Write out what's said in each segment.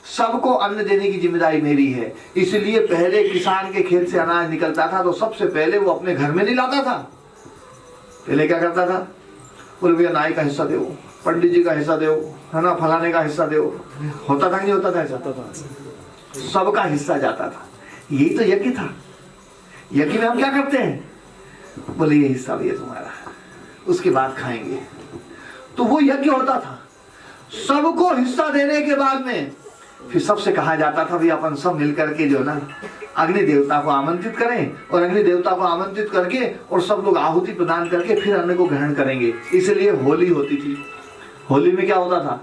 सबको अन्न देने की जिम्मेदारी मेरी है। इसलिए पहले किसान के खेत से अनाज निकलता था तो सबसे पहले वो अपने घर में नहीं लाता था। पहले क्या करता था, बोले भैया नाई का हिस्सा दो, पंडित जी का हिस्सा दो, है ना, फलाने का हिस्सा दो। होता था कि नहीं होता था ऐसा? सबका हिस्सा जाता था। यही तो यज्ञ था। यज्ञ में हम क्या करते हैं, बोले ये हिस्सा भैया तुम्हारा, उसके बाद खाएंगे। तो वो यज्ञ होता था। सबको हिस्सा देने के बाद में फिर सबसे कहा जाता था भाई अपन सब मिलकर के जो ना अग्नि देवता को आमंत्रित करें, और अग्नि देवता को आमंत्रित करके और सब लोग आहुति प्रदान करके फिर अन्न को ग्रहण करेंगे। इसलिए होली होती थी। होली में क्या होता था,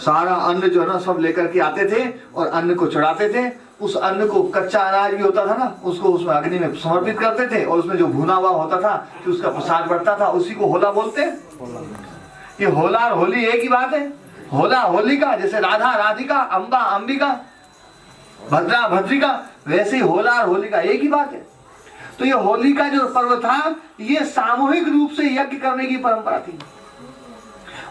सारा अन्न जो है ना सब लेकर के आते थे और अन्न को चढ़ाते थे। उस अन्न को, कच्चा अनाज भी होता था ना, उसको उसमें अग्नि में समर्पित करते थे, और उसमें जो भुना हुआ होता था कि उसका प्रसाद बढ़ता था, उसी को होला बोलते हैं। ये होला और होली एक ही बात है। होला होलिका, जैसे राधा राधिका, अंबा अंबिका, भद्रा भद्रिका, वैसे ही होला और होलिका एक ही बात है। तो ये होली का जो पर्व था, ये सामूहिक रूप से यज्ञ करने की परंपरा थी।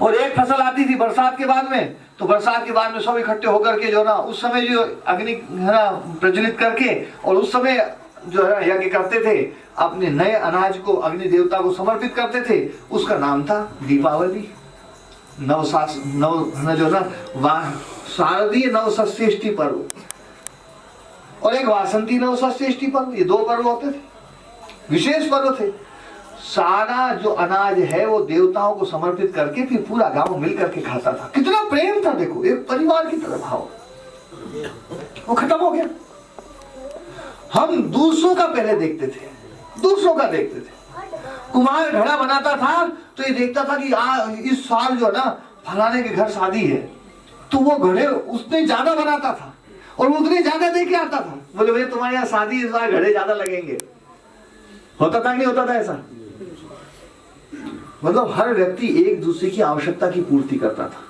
और एक फसल आती थी बरसात के बाद में, तो बरसात के बाद में सब इकट्ठे होकर के जो ना उस समय जो अग्नि है ना प्रज्वलित करके, और उस समय जो है यज्ञ करते थे, अपने नए अनाज को अग्नि देवता को समर्पित करते थे। उसका नाम था दीपावली। नव जो ना शारदीय नवसस्येष्टि पर्व और एक वासंती नवसस्येष्टि पर्व, ये दो पर्व होते थे, विशेष पर्व थे। सारा जो अनाज है वो देवताओं को समर्पित करके फिर पूरा गांव मिलकर के खाता था। कितना प्रेम था, देखो एक परिवार की तरह भाव। वो खत्म हो गया। हम दूसरों का पहले देखते थे, दूसरों का देखते थे। कुम्हार घड़ा बनाता था तो ये देखता था कि इस साल जो ना फलाने के घर शादी है, तो वो घड़े उसने ज्यादा बनाता था और वो उतने ज्यादा दे के आता था। बोले भैया तुम्हारे यहाँ शादी, इस बार घड़े ज्यादा लगेंगे। होता था नहीं होता था ऐसा? मतलब हर व्यक्ति एक दूसरे की आवश्यकता की पूर्ति करता था।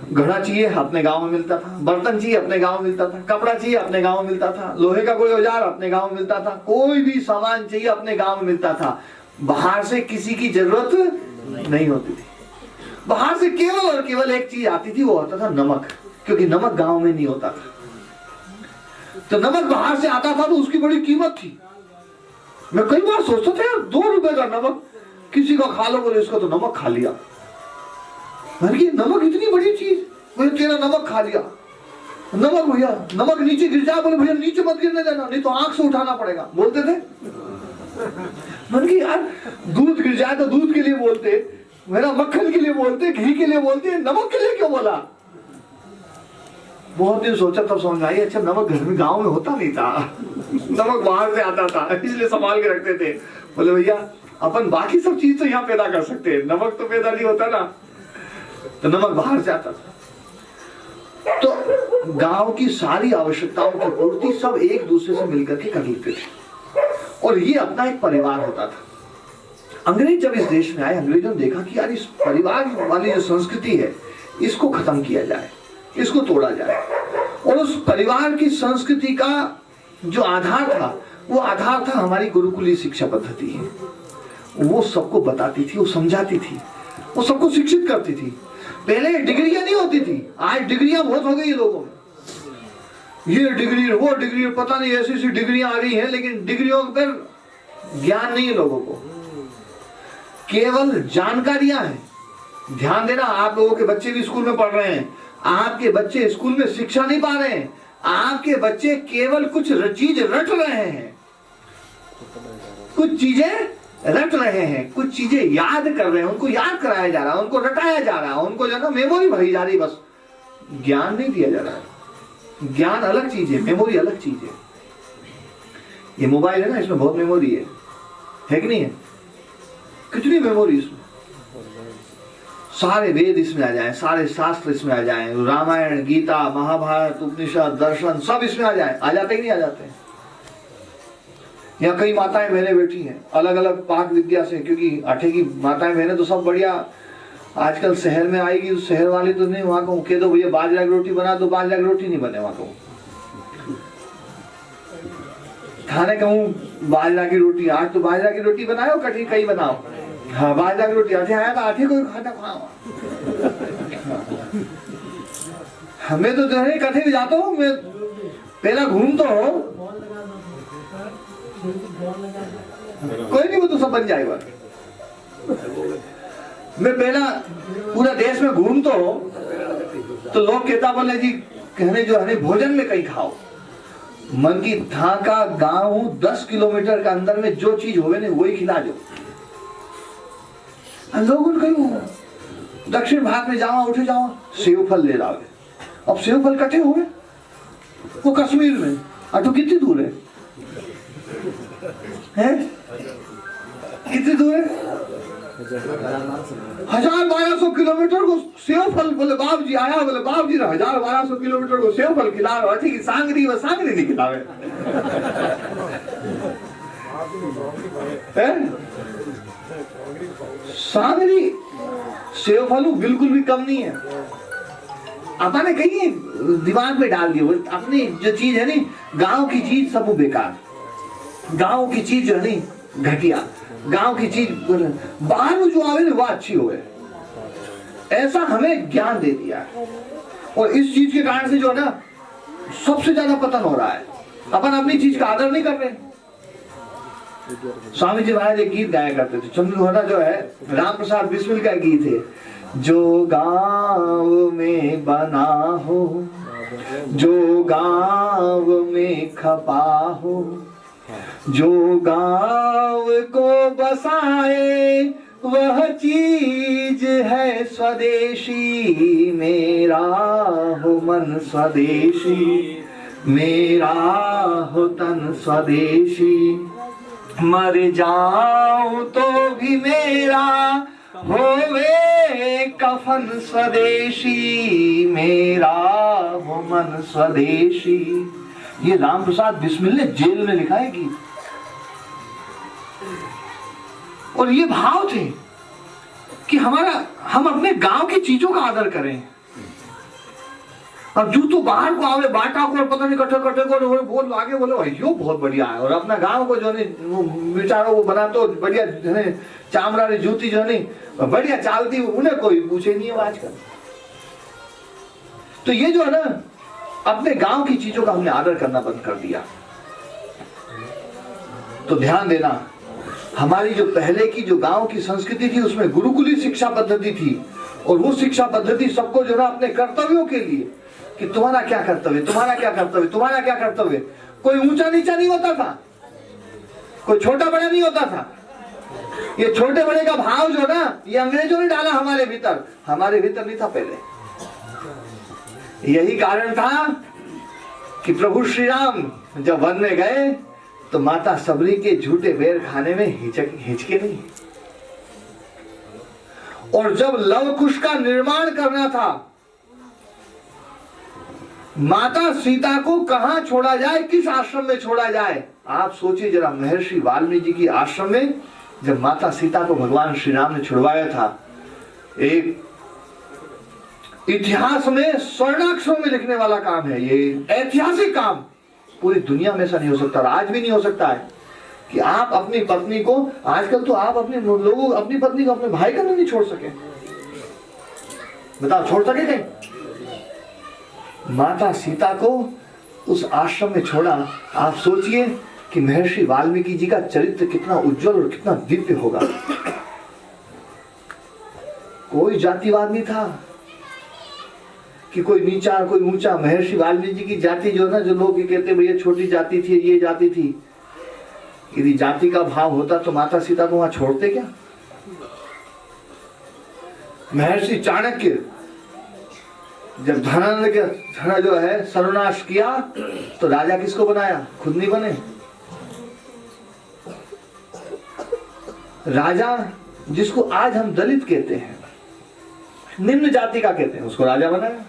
घड़ा चाहिए अपने गांव में मिलता था, बर्तन चाहिए अपने गांव में मिलता था, कपड़ा चाहिए अपने गांव में मिलता था, लोहे का कोई औजार अपने गांव में मिलता था, कोई भी सामान चाहिए अपने गांव में मिलता था। बाहर से किसी की जरूरत नहीं होती थी। बाहर से केवल और केवल एक चीज आती थी, वो होता था नमक, क्योंकि नमक गांव में नहीं होता था। तो नमक बाहर से आता था तो उसकी बड़ी कीमत थी। मैं कई बार सोचता था यार 2 रुपए का नमक किसी का खा लो, बोले इसका तो नमक खा लिया। नमक इतनी बड़ी चीज, बोले तेरा नमक खा लिया। नमक भैया, नमक नीचे गिर जाए, बोले भैया नीचे मत गिरने देना, नहीं तो आंख से उठाना पड़ेगा, बोलते थे। यार दूध गिर जाए तो दूध के लिए बोलते, मेरा मक्खन के लिए बोलते, घी के लिए बोलते, नमक के लिए क्यों बोला? बहुत दिन सोचा तब समझ आई, अच्छा नमक घर में गांव में होता नहीं था, नमक बाहर से आता था, इसलिए संभाल के रखते थे। बोले भैया अपन बाकी सब चीज तो यहाँ पैदा कर सकते हैं, नमक तो पैदा नहीं होता ना, तो नमक बाहर से आता था। तो गांव की सारी आवश्यकताओं की पूर्ति सब एक दूसरे से मिलकर के कर लेते थे, और ये अपना एक परिवार होता था। अंग्रेज जब इस देश में आए, अंग्रेजों ने देखा कि यार इस परिवार वाली जो संस्कृति है इसको खत्म किया जाए, इसको तोड़ा जाए। और उस परिवार की संस्कृति का जो आधार था, वो आधार था हमारी गुरुकुलीय शिक्षा पद्धति है। वो सबको बताती थी, वो समझाती थी, वो सबको शिक्षित करती थी। पहले डिग्रियां नहीं होती थी, आज डिग्रियां बहुत हो गई लोगों में। ये डिग्री, वो डिग्री, पता नहीं ऐसी ऐसी डिग्रियां आ गई हैं, लेकिन डिग्रियों पर ज्ञान नहीं है लोगों को, केवल जानकारियां हैं। ध्यान देना, आप लोगों के बच्चे भी स्कूल में पढ़ रहे हैं, आपके बच्चे स्कूल में शिक्षा नहीं पा रहे हैं, आपके बच्चे केवल कुछ चीज रट रहे हैं, कुछ चीजें रट रहे हैं, कुछ चीजें याद कर रहे हैं, उनको याद कराया जा रहा है, उनको रटाया जा रहा है, उनको जो ना मेमोरी भरी जा रही, बस ज्ञान नहीं दिया जा रहा है। ज्ञान अलग चीज है, मेमोरी अलग चीज है। ये मोबाइल है ना, इसमें बहुत मेमोरी है कि नहीं है? कितनी मेमोरी इसमें, सारे वेद इसमें आ जाएं, सारे शास्त्र इसमें आ जाएं, रामायण, गीता, महाभारत, उपनिषद, दर्शन सब इसमें आ जाएं। आ जाते कि नहीं आ जाते? यहाँ कई माताएं बहनें बैठी हैं अलग अलग पाक विद्या से, क्योंकि आठे की माताएं बहनें तो सब बढ़िया आजकल शहर में आएगी, उस शहर वाली तो नहीं। वहां कहूँ कह दो भैया बाजरा की रोटी बना दो, बाजरा की रोटी नहीं बने। वहां कहूँ खाने कहूँ बाजरा की रोटी, आज तो बाजरा की रोटी बनाओ, कटी कई बनाओ, हाँ बाजरा की रोटी। आठे आया था, आठे को खाना खाओ। हमें तो जो है इकट्ठे भी जाता हूँ मैं, पहला घूम तो हो, कोई नहीं, वो तो सब बन जाएगा। मैं पहला पूरा देश में घूम तो हो, तो लोग कहता बोले जी कहने जो है भोजन में कहीं खाओ, मन की था का गांव 10 किलोमीटर के अंदर में जो चीज होवे ने वही खिला दो। लोग कहीं दक्षिण भारत में जावा उठे जावा सेव फल ले रहा, अब सेव फल कटे हुए वो कश्मीर में, तो कितनी दूर है? कितनी दूर है? 1000-1200 किलोमीटर को सेव फल। बोले बाप जी आया, बोले बाप जी 1000-1200 किलोमीटर को सेव फल खिला रहा है, सांगरी व सांगरी नहीं खिलावे। सांगरी सेव फल बिल्कुल भी कम नहीं है। अपने कहीं दिमाग में डाल दिए अपनी जो चीज है नी, गांव की चीज सब बेकार, गांव की चीज जो है नी घटिया, गांव की चीज बाहर में जो आवे ना वह अच्छी हो, ऐसा हमें ज्ञान दे दिया है। और इस चीज के कारण से जो है ना सबसे ज्यादा पतन हो रहा है, अपन अपनी चीज का आदर नहीं कर रहे। स्वामी जी महाराज एक गीत गाया करते थे, चंद्रघोड़ा जो है राम प्रसाद बिस्मिल का गीत है, जो गांव में बना हो, जो गांव में खपा हो, जो गांव को बसाए वह चीज है स्वदेशी, मेरा हो मन स्वदेशी, मेरा हो तन स्वदेशी, मर जाऊं तो भी मेरा होवे कफन स्वदेशी, मेरा हो मन स्वदेशी। ये राम प्रसाद बिस्मिल ने जेल में लिखा है गीत, और ये भाव थे कि हम अपने गांव की चीजों का आदर करें। अब जू तो बाहर को आवे बाटा को पता नहीं कट्ठे कट्ठे को बोल आगे बोले यो बहुत बढ़िया है, और अपना गांव को जो नहीं बेचारो वो बना तो बढ़िया चामड़ा री जूती जो नहीं बढ़िया चालती, उन्हें कोई पूछे नहीं है आजकल। तो ये जो है ना अपने गांव की चीजों का हमने आदर करना बंद कर दिया। तो ध्यान देना, हमारी जो पहले की जो गांव की संस्कृति थी उसमें गुरुकुली शिक्षा पद्धति थी, और वो शिक्षा पद्धति सबको जो है अपने कर्तव्यों के लिए कि तुम्हारा क्या कर्तव्य, तुम्हारा क्या कर्तव्य, तुम्हारा क्या कर्तव्य, कोई ऊंचा नीचा नहीं होता था, कोई छोटा बड़ा नहीं होता था। ये छोटे बड़े का भाव जो ना ये अंग्रेजों ने डाला हमारे भीतर, हमारे भीतर नहीं था पहले। यही कारण था कि प्रभु श्री राम जब वन में गए तो माता सबरी के झूठे बेर खाने में हिचके नहीं, और जब लव कुश का निर्माण करना था, माता सीता को कहां छोड़ा जाए, किस आश्रम में छोड़ा जाए। आप सोचिए जरा, महर्षि वाल्मीकि जी की आश्रम में जब माता सीता को भगवान श्री राम ने छुड़वाया था, एक इतिहास में स्वर्णाक्षरों में लिखने वाला काम है, ये ऐतिहासिक काम, पूरी दुनिया में ऐसा नहीं हो सकता, आज भी नहीं हो सकता है कि आप अपनी पत्नी को, आजकल तो आप अपने लोगों अपनी पत्नी को अपने भाई का नहीं छोड़ सके, बताओ छोड़ सके कहीं? माता सीता को उस आश्रम में छोड़ा। आप सोचिए कि महर्षि वाल्मीकि जी का चरित्र कितना उज्जवल और कितना दिव्य होगा। कोई जातिवाद नहीं था कि कोई नीचा कोई ऊंचा। महर्षि वाल्मीकि जी की जाति जो ना, जो लोग कहते भैया छोटी जाति थी, ये जाति थी, यदि जाति का भाव होता तो माता सीता को वहां छोड़ते क्या? महर्षि चाणक्य जब धन जो है सर्वनाश किया तो राजा किसको बनाया? खुद नहीं बने। राजा जिसको आज हम दलित कहते हैं, निम्न जाति का कहते हैं, उसको राजा बनाया।